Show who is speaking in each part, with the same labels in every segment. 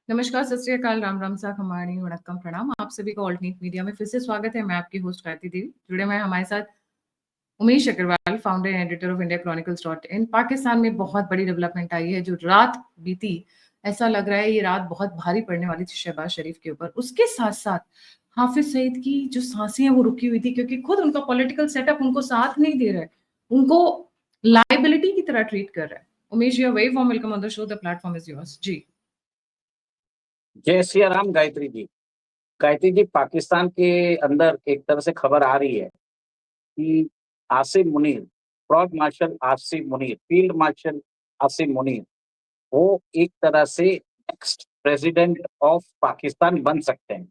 Speaker 1: नमस्कार, सत श्री अकाल, राम राम सा खमाणी, वणक्कम प्रणाम। आप सभी का ऑल्ट न्यूज़ मीडिया में फिर से स्वागत है। मैं आपकी होस्ट कारती देवी। जुड़े हुए हैं हमारे साथ Umesh Agarwal, founder and editor of India Chronicles dot in. Pakistan में बहुत बड़ी डेवलपमेंट आई है। जो रात बीती, ऐसा लग रहा है ये रात बहुत भारी पड़ने वाली थी शहबाज शरीफ के ऊपर। उसके साथ-साथ हाफिज़ सईद की जो साँसें हैं वो रुकी हुई थी, क्योंकि खुद उनका पॉलिटिकल सेटअप उनको साथ नहीं दे रहा है। उनको लायबिलिटी की तरह ट्रीट कर रहा है। Umesh, you are very warm welcome on the show. The platform is yours. जी।
Speaker 2: जय सिया राम। गायत्री जी, पाकिस्तान के अंदर एक तरह से खबर आ रही है कि Asim Munir, fraud marshal Asim Munir, field marshal Asim Munir, वो एक तरह से नेक्स्ट प्रेसिडेंट ऑफ पाकिस्तान बन सकते हैं।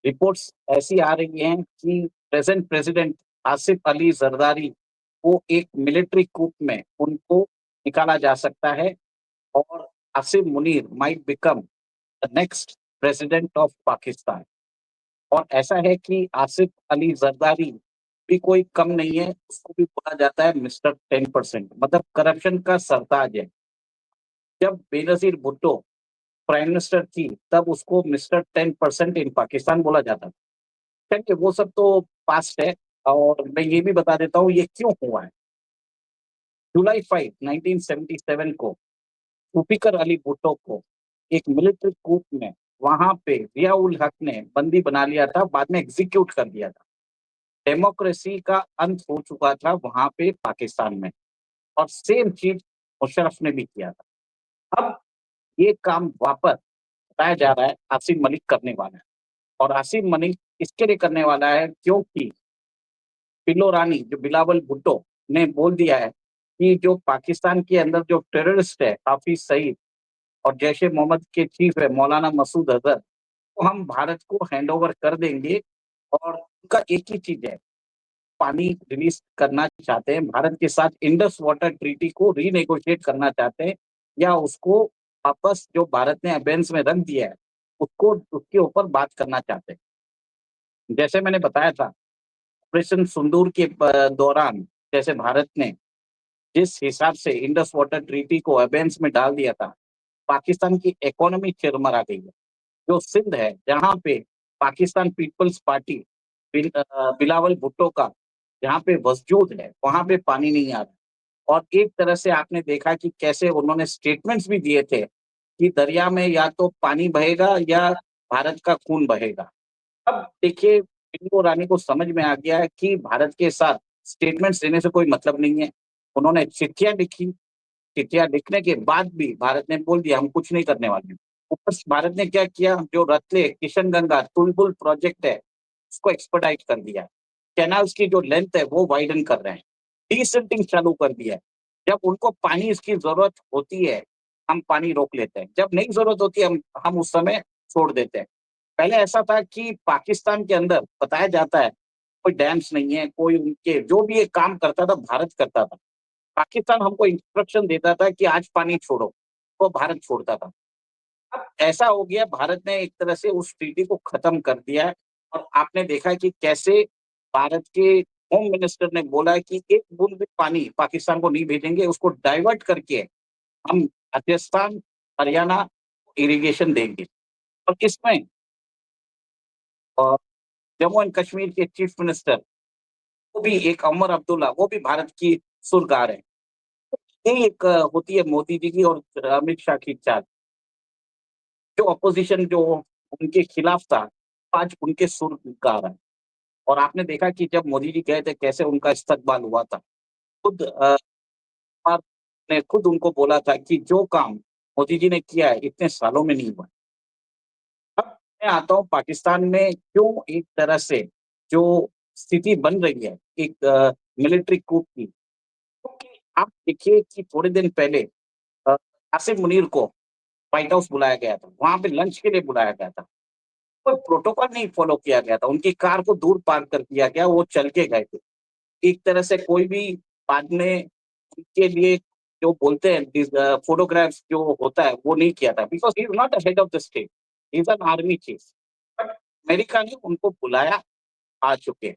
Speaker 2: रिपोर्ट्स ऐसी आ रही हैं कि प्रेजेंट प्रेसिडेंट आसिफ अली जरदारी को एक मिलिट्री कूप में उनको निकाला जा सकता है और Asim Munir might become the next president of Pakistan. और ऐसा है कि आसिफ अली जरदारी भी कोई कम नहीं है, उसको भी बोला जाता है मिस्टर 10%, मतलब करप्शन का सरताज है। जब बेनजीर भुट्टो प्राइम मिनिस्टर थी तब उसको मिस्टर 10% इन पाकिस्तान बोला जाता था। चलिए वो सब तो पास्ट है। और मैं ये भी बता देता हूँ ये क्यों हुआ है। जुलाई 5 1977 को जुल्फिकर अली भुट्टो को एक मिलिट्री कूप में वहां पे जिया उल हक ने बंदी बना लिया था, बाद में एग्जीक्यूट कर दिया था। डेमोक्रेसी का अंत हो चुका था वहां पे पाकिस्तान में, और सेम चीज मुशर्रफ ने भी किया था। अब ये काम वापस बताया जा रहा है आसिम मलिक करने वाला है। और आसिम मलिक इसके लिए करने वाला है क्योंकि पिलो रानी जो बिलावल भुट्टो ने बोल दिया है कि जो पाकिस्तान के अंदर जो टेररिस्ट है हाफिज सईद और जैश ए मोहम्मद के चीफ है मौलाना मसूद अजहर, तो हम भारत को हैंड ओवर कर देंगे। और उनका एक ही चीज है, पानी रिलीज करना चाहते हैं भारत के साथ, इंडस वाटर ट्रीटी को रीनेगोशिएट करना चाहते हैं, या उसको वापस जो भारत ने अबेंस में रख दिया है उसको उसके ऊपर बात करना चाहते हैं। जैसे मैंने बताया था ऑपरेशन सिंदूर के दौरान, जैसे भारत ने जिस हिसाब से इंडस वाटर ट्रीटी को अबेंस में डाल दिया था, पाकिस्तान की इकोनॉमी चरमरा गई है। जो सिंध है जहाँ पे पाकिस्तान पीपल्स पार्टी बिलावल भुट्टो का जहाँ पे वजूद है वहां पे पानी नहीं आ रहा। और एक तरह से आपने देखा कि कैसे उन्होंने स्टेटमेंट्स भी दिए थे कि दरिया में या तो पानी बहेगा या भारत का खून बहेगा। अब देखिए इनको रानी को समझ में आ गया है कि भारत के साथ स्टेटमेंट्स देने से कोई मतलब नहीं है। उन्होंने चिट्ठियां लिखी, चिट्ठियां लिखने के बाद भी भारत ने बोल दिया हम कुछ नहीं करने वाले हैं। ऊपर से भारत ने क्या किया, जो रतले किशन गंगा तुलबुल प्रोजेक्ट है उसको एक्सपर्टाइज कर दिया। कैनाल्स की जो लेंथ है वो वाइडन कर रहे हैं, डीसिल्टिंग चालू कर दिया है। जब उनको पानी की जरूरत होती है हम पानी रोक लेते हैं, जब नहीं जरूरत होती है हम उस समय छोड़ देते हैं। पहले ऐसा था कि पाकिस्तान के अंदर बताया जाता है कोई डैम्स नहीं है, कोई उनके जो भी ये काम करता था भारत करता था। पाकिस्तान हमको इंस्ट्रक्शन देता था कि आज पानी छोड़ो, वो भारत छोड़ता था। अब ऐसा हो गया, भारत ने एक तरह से उस ट्रीटी को खत्म कर दिया है। और आपने देखा कि कैसे भारत के होम मिनिस्टर ने बोला है कि एक बूंद भी पानी पाकिस्तान को नहीं भेजेंगे, उसको डाइवर्ट करके हम राजस्थान हरियाणा इरिगेशन देंगे। और इसमें अ, जम्मू एंड कश्मीर के चीफ मिनिस्टर वो भी एक अमर अब्दुल्ला, वो भी भारत की सुर गा रहे हैं। यही एक होती है मोदी जी की और अमित शाह की चाल। जो अपोजिशन जो उनके खिलाफ था आज उनके सुर गा रहा है। और आपने देखा कि जब मोदी जी गए थे कैसे उनका इस्तकबाल हुआ था। खुद कुमार ने खुद उनको बोला था कि जो काम मोदी जी ने किया है इतने सालों में नहीं हुआ। अब मैं आता हूँ पाकिस्तान में क्यों एक तरह से जो स्थिति बन रही है एक मिलिट्री कूप की, क्योंकि आप देखिए कि थोड़े दिन पहले अ, आसिम मुनीर को व्हाइट हाउस बुलाया गया था, वहां पे लंच के लिए बुलाया गया था। कोई प्रोटोकॉल नहीं फॉलो किया गया था, उनकी कार को दूर पार्क कर दिया गया, वो चल के गए थे। एक तरह से कोई भी बाद में उनके लिए जो बोलते हैं फोटोग्राफ्स जो होता है वो नहीं किया था, because he is not a head of the state, he is an army chief. But America ने उनको बुलाया, आ चुके हैं।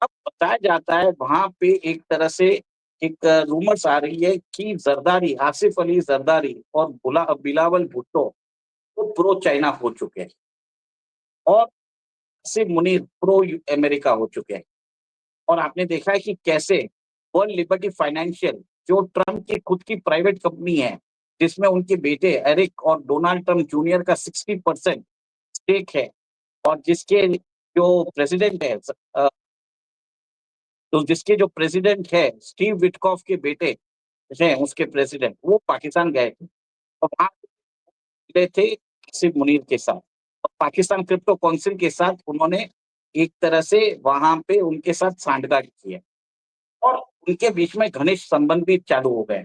Speaker 2: अब बताया जाता है वहां पे एक तरह से एक रूमर्स आ रही है कि जरदारी आसिफ अली जरदारी और बिलावल भुट्टो वो प्रो चाइना हो चुके हैं और आसिफ मुनीर प्रो अमेरिका हो चुके हैं। और आपने देखा है कि कैसे वर्ल्ड लिबर्टी फाइनेंशियल, जो ट्रम्प की खुद की प्राइवेट कंपनी है, जिसमें उनके बेटे एरिक और डोनाल्ड ट्रम्प जूनियर का 60% स्टेक है, और जिसके जो प्रेसिडेंट है स्टीव विटकॉफ के बेटे हैं, उसके प्रेसिडेंट, वो पाकिस्तान गए थे और वहां मिले थे आसिफ मुनीर के साथ, और पाकिस्तान क्रिप्टो काउंसिल के साथ उन्होंने एक तरह से वहां पे उनके साथ सांठगांठ की है और उनके बीच में घनिष्ठ संबंध भी चालू हो गए।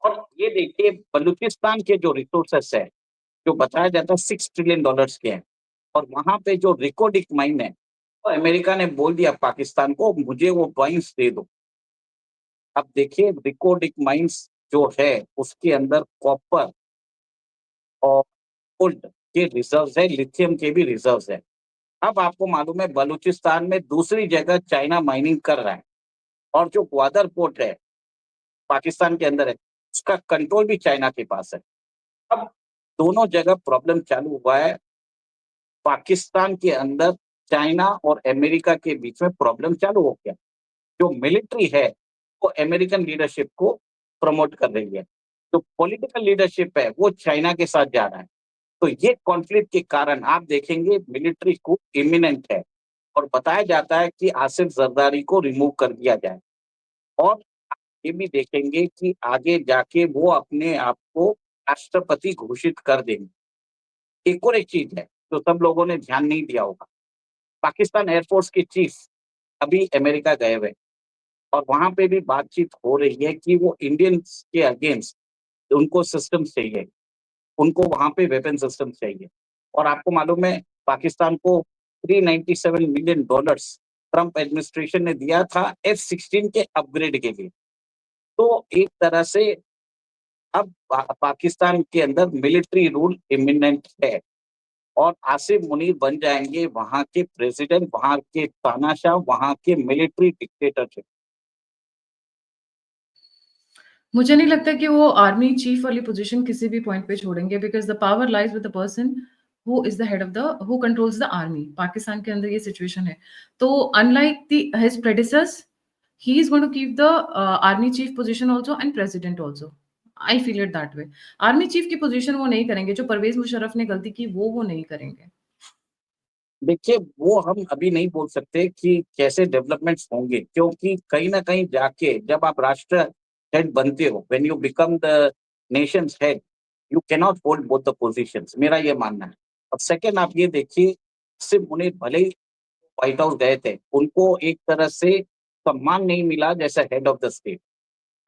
Speaker 2: और ये देखिए, बलूचिस्तान के जो रिसोर्सेस है, जो बताया जाता है $6 ट्रिलियन के हैं, और वहां पे जो रिकोडिक माइन है, तो अमेरिका ने बोल दिया पाकिस्तान को, मुझे वो माइंस दे दो। अब देखिए, रिकोडिक माइंस जो है उसके अंदर कॉपर और गोल्ड के रिजर्व्स है, लिथियम के भी रिजर्व्स है। अब आपको मालूम है बलूचिस्तान में दूसरी जगह चाइना माइनिंग कर रहा है, और जो ग्वादर पोर्ट है पाकिस्तान के अंदर है, उसका कंट्रोल भी चाइना के पास है। अब दोनों जगह प्रॉब्लम चालू हुआ है। पाकिस्तान के अंदर चाइना और अमेरिका के बीच में प्रॉब्लम चालू हो गया। जो मिलिट्री है वो अमेरिकन लीडरशिप को प्रमोट कर रही है, जो पॉलिटिकल लीडरशिप है वो चाइना के साथ जा रहा है। तो ये कॉन्फ्लिक्ट के कारण आप देखेंगे मिलिट्री को इमिनेंट है, और बताया जाता है कि आसिफ जरदारी को रिमूव कर दिया जाए। और आप ये भी देखेंगे कि आगे जाके वो अपने आप को राष्ट्रपति घोषित कर देंगे। एक और एक चीज है जो सब लोगों ने ध्यान नहीं दिया होगा, पाकिस्तान एयरफोर्स के चीफ अभी अमेरिका गए हुए, और वहां पे भी बातचीत हो रही है कि वो इंडियंस के अगेंस्ट उनको सिस्टम चाहिए, उनको वहां पे वेपन सिस्टम चाहिए। और आपको मालूम है पाकिस्तान को $397 मिलियन ट्रंप एडमिनिस्ट्रेशन ने दिया था F-16 के अपग्रेड के लिए। तो एक तरह से अब पाकिस्तान के अंदर मिलिट्री रूल इमिनेंट है, और आसिफ मुनीर बन जाएंगे वहां के प्रेसिडेंट, वहां के तानाशाह, वहां के मिलिट्री डिक्टेटरशिप।
Speaker 1: मुझे नहीं लगता कि वो आर्मी चीफ वाली पोजीशन किसी भी पॉइंट पे छोड़ेंगे, because the power lies with the person who is the head of the who controls the army. Pakistan के अंदर ये सिचुएशन है। तो unlike the his predecessors, he is going to keep the army chief position also and president also. I feel it that way. Army chief की position वो नहीं करेंगे, जो परवेज़ मुशर्रफ ने गलती की वो नहीं करेंगे।
Speaker 2: देखिए, वो हम अभी नहीं बोल सकते कि कैसे डेवलपमेंट्स होंगे, क्योंकि कहीं न कहीं जाके जब आप राष्ट्र हेड बनते हो, when you become the Nations head, you can not hold both the positions, मेरा ये मानना है। और सेकंड आप ये देखिए, सिर्फ उन्हें भले ही व्हाइट हाउस गए थे, उनको एक तरह से सम्मान नहीं मिला जैसे हेड ऑफ द स्टेट।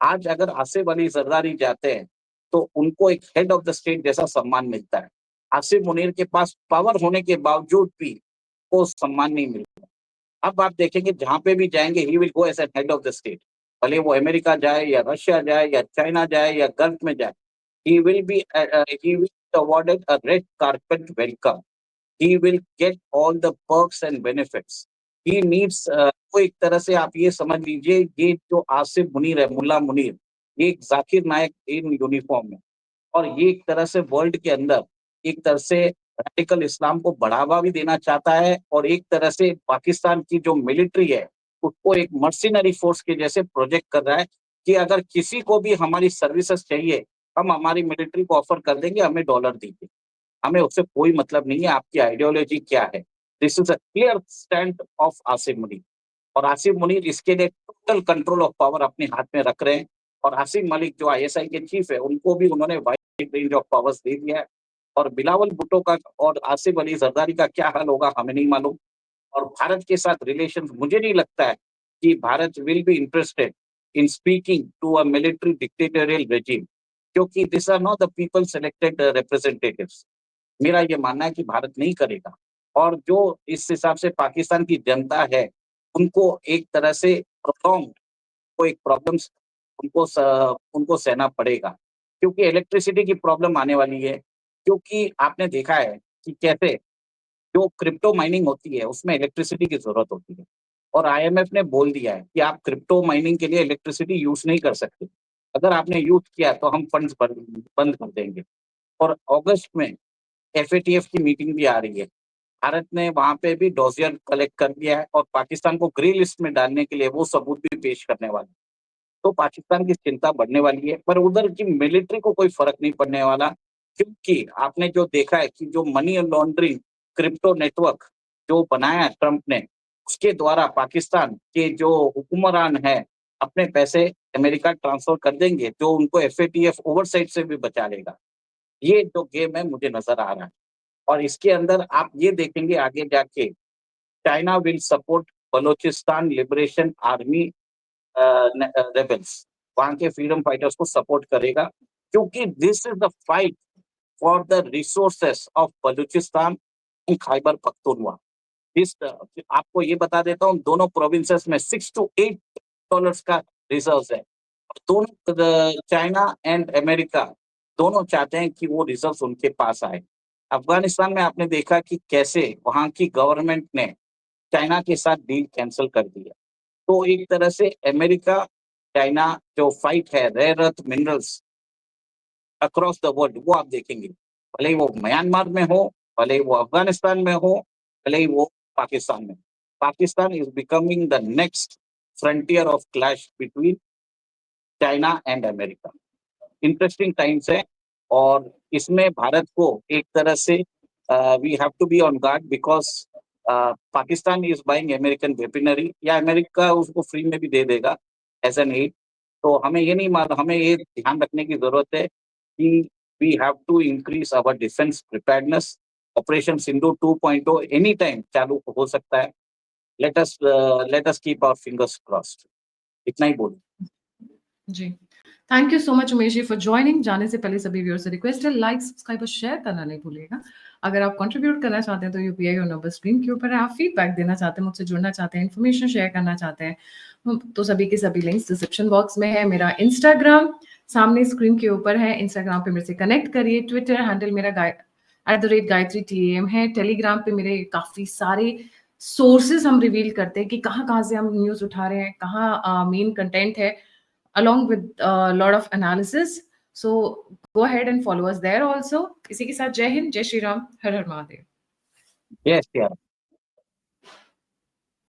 Speaker 2: आज अगर आसिफ अली जरदारी जाते हैं, तो उनको एक हेड ऑफ द स्टेट जैसा सम्मान मिलता है। आसिफ मुनीर के पास पावर होने के बावजूद भी को सम्मान नहीं मिलता। अब आप देखेंगे जहाँ पे भी जाएँगे he will go as a head of the state. भले वो अमेरिका जाए या रशिया जाए या चाइना जाए या गल्फ में जाए, he will be awarded a red carpet welcome. He will get all the perks and benefits. He needs तो एक तरह से आप ये समझ लीजिए, ये जो आसिफ मुनीर है, मुल्ला मुनीर, ये एक ज़ाकिर नायक इन यूनिफ़ॉर्म में, और ये एक तरह से वर्ल्ड के अंदर एक तरह से रैडिकल इस्लाम को बढ़ावा भी देना चाहता है, और एक तरह से पाकिस्तान की जो मिलिट्री है, उसको एक मर्सिनरी फोर्स के जैसे प्रोजेक्ट कर रहा है कि अगर किसी को भी हमारी सर्विसेज़ चाहिए, हम हमारी मिलिट्री को ऑफ़र कर देंगे, हमें डॉलर दीजिए। हमें उससे कोई मतलब नहीं है, आपकी आइडियोलॉजी क्या है। This is a clear stand of Asif Munir, और आसिफ मुनीर इसके लिए टोटल कंट्रोल ऑफ पावर अपने हाथ में रख रहे हैं। और आसिम मलिक जो आईएसआई के चीफ है, उनको भी उन्होंने वाइड रेंज ऑफ पावर्स दे दिया है। और बिलावल भुट्टो का और आसिफ अली जरदारी का क्या हाल होगा हमें नहीं मालूम। और भारत के साथ रिलेशन, मुझे नहीं लगता है कि Bharat will be interested in speaking to a military dictatorial regime, क्योंकि this are not the people selected representatives. मेरा ये मानना है कि भारत नहीं करेगा। और जो इस हिसाब से पाकिस्तान की जनता है, उनको एक तरह से प्रोलॉन्ग को एक प्रॉब्लम्स उनको सहना पड़ेगा, क्योंकि इलेक्ट्रिसिटी की प्रॉब्लम आने वाली है। क्योंकि आपने देखा है कि कैसे जो क्रिप्टो माइनिंग होती है, उसमें इलेक्ट्रिसिटी की ज़रूरत होती है, और आईएमएफ ने बोल दिया है कि आप क्रिप्टो माइनिंग के लिए इलेक्ट्रिसिटी यूज़ नहीं कर सकते। अगर आपने यूज़ किया तो हम फंड्स बंद कर देंगे। और अगस्त में FATF की मीटिंग भी आ रही है। भारत ने वहां पे भी डोजियर कलेक्ट कर दिया है और पाकिस्तान को ग्रे लिस्ट में डालने के लिए वो सबूत भी पेश करने वाले। तो पाकिस्तान की चिंता बढ़ने वाली है, पर उधर की मिलिट्री को कोई फर्क नहीं पड़ने वाला, क्योंकि आपने जो देखा है कि जो मनी लॉन्ड्रिंग क्रिप्टो नेटवर्क जो बनाया ट्रंप ने, उसके द्वारा पाकिस्तान के जो हुक्मरान है अपने पैसे अमेरिका ट्रांसफर कर देंगे, जो उनको FATF ओवरसाइट से भी बचा लेगा। ये जो गेम है मुझे नजर आ रहा है, और इसके अंदर आप ये देखेंगे आगे जाके China will support Balochistan liberation army rebels, वहां के फ्रीडम फाइटर्स को सपोर्ट करेगा, क्योंकि this is the fight for the resources of Balochistan and Khyber Pakhtunkhwa. इस आपको ये बता देता हूँ, दोनों प्रोविंसेस में $6 to $8 का रिजर्व है। दोनों चाइना एंड अमेरिका दोनों चाहते हैं कि वो रिजर्व उनके पास आए। अफगानिस्तान में आपने देखा कि कैसे वहां की गवर्नमेंट ने चाइना के साथ डील कैंसिल कर दिया। तो एक तरह से अमेरिका चाइना जो फाइट है rare earth minerals across the world, वो आप देखेंगे, भले ही वो म्यांमार में हो, भले ही वो अफगानिस्तान में हो, भले ही वो पाकिस्तान में। Pakistan is becoming the next frontier of clash between China and America. Interesting times है, और इसमें भारत को एक तरह से we have to be on guard, because Pakistan is buying American weaponry, या अमेरिका उसको फ्री में भी दे देगा एज एन एड। तो हमें ये नहीं मालूम, हमें ये ध्यान रखने की जरूरत है कि we have to increase our defence preparedness. Operation Sindhu 2.0 any time चालू हो सकता है। Let us keep our fingers crossed. इतना ही बोलूं।
Speaker 1: जी, thank you so much Umesh ji for joining. जाने से पहले सभी व्यूअर्स से रिक्वेस्ट है, लाइक सब्सक्राइब और शेयर करना नहीं भूलिएगा। अगर आप कंट्रीब्यूट करना चाहते हैं तो यूपीआई और नंबर स्क्रीन के ऊपर है। आप फीडबैक देना चाहते हैं, मुझसे जुड़ना चाहते हैं, इन्फॉर्मेशन शेयर करना चाहते हैं, तो सभी के सभी लिंक्स डिस्क्रिप्शन बॉक्स में है। मेरा इंस्टाग्राम सामने स्क्रीन के ऊपर है, इंस्टाग्राम पे मेरे से कनेक्ट करिए। ट्विटर हैंडल मेरा @गायत्री TAM है। टेलीग्राम पे मेरे काफी सारे सोर्सेज हम रिवील करते हैं कि कहाँ से हम न्यूज उठा रहे हैं, कहाँ मेन कंटेंट है, along with a lot of analysis. So go ahead and follow us there also. इसी के साथ जय हिंद, जय श्री राम, हर हर महादेव।
Speaker 2: यस यार।